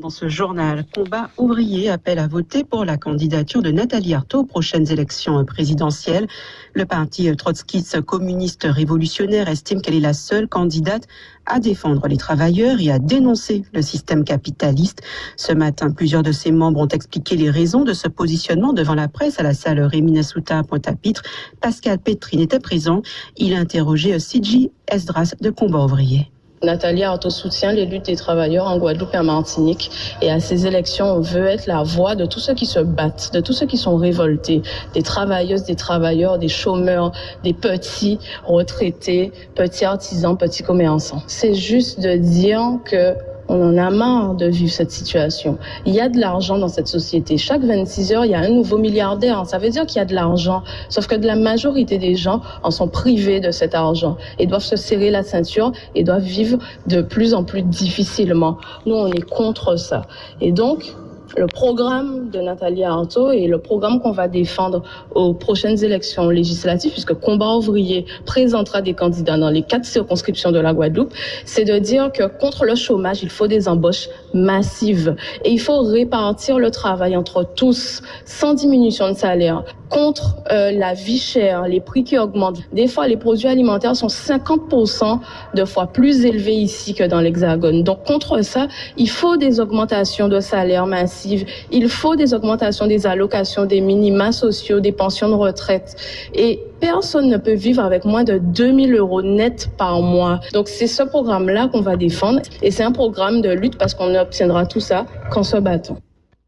Dans ce journal, Combat ouvrier appelle à voter pour la candidature de Nathalie Arthaud aux prochaines élections présidentielles. Le parti trotskiste communiste révolutionnaire estime qu'elle est la seule candidate à défendre les travailleurs et à dénoncer le système capitaliste. Ce matin, plusieurs de ses membres ont expliqué les raisons de ce positionnement devant la presse à la salle Rémy Souta à Pointe-à-Pitre. Pascal Pétrine était présent. Il a interrogé Sidji Esdras de Combat ouvrier. Nathalie Arthaud soutient les luttes des travailleurs en Guadeloupe et en Martinique. Et à ces élections, on veut être la voix de tous ceux qui se battent, de tous ceux qui sont révoltés, des travailleuses, des travailleurs, des chômeurs, des petits retraités, petits artisans, petits commerçants. C'est juste de dire que on en a marre de vivre cette situation. Il y a de l'argent dans cette société. Chaque 26 heures, il y a un nouveau milliardaire. Ça veut dire qu'il y a de l'argent. Sauf que la majorité des gens en sont privés de cet argent et doivent se serrer la ceinture et doivent vivre de plus en plus difficilement. Nous, on est contre ça. Et donc, le programme de Nathalie Arthaud et le programme qu'on va défendre aux prochaines élections législatives, puisque Combat ouvrier présentera des candidats dans les 4 circonscriptions de la Guadeloupe, c'est de dire que contre le chômage, il faut des embauches massives et il faut répartir le travail entre tous sans diminution de salaire. Contre la vie chère, les prix qui augmentent. Des fois, les produits alimentaires sont 50% de fois plus élevés ici que dans l'Hexagone. Donc, contre ça, il faut des augmentations de salaire massives. Il faut des augmentations des allocations, des minima sociaux, des pensions de retraite. Et personne ne peut vivre avec moins de 2 000 € net par mois. Donc, c'est ce programme-là qu'on va défendre. Et c'est un programme de lutte parce qu'on obtiendra tout ça qu'en se battant.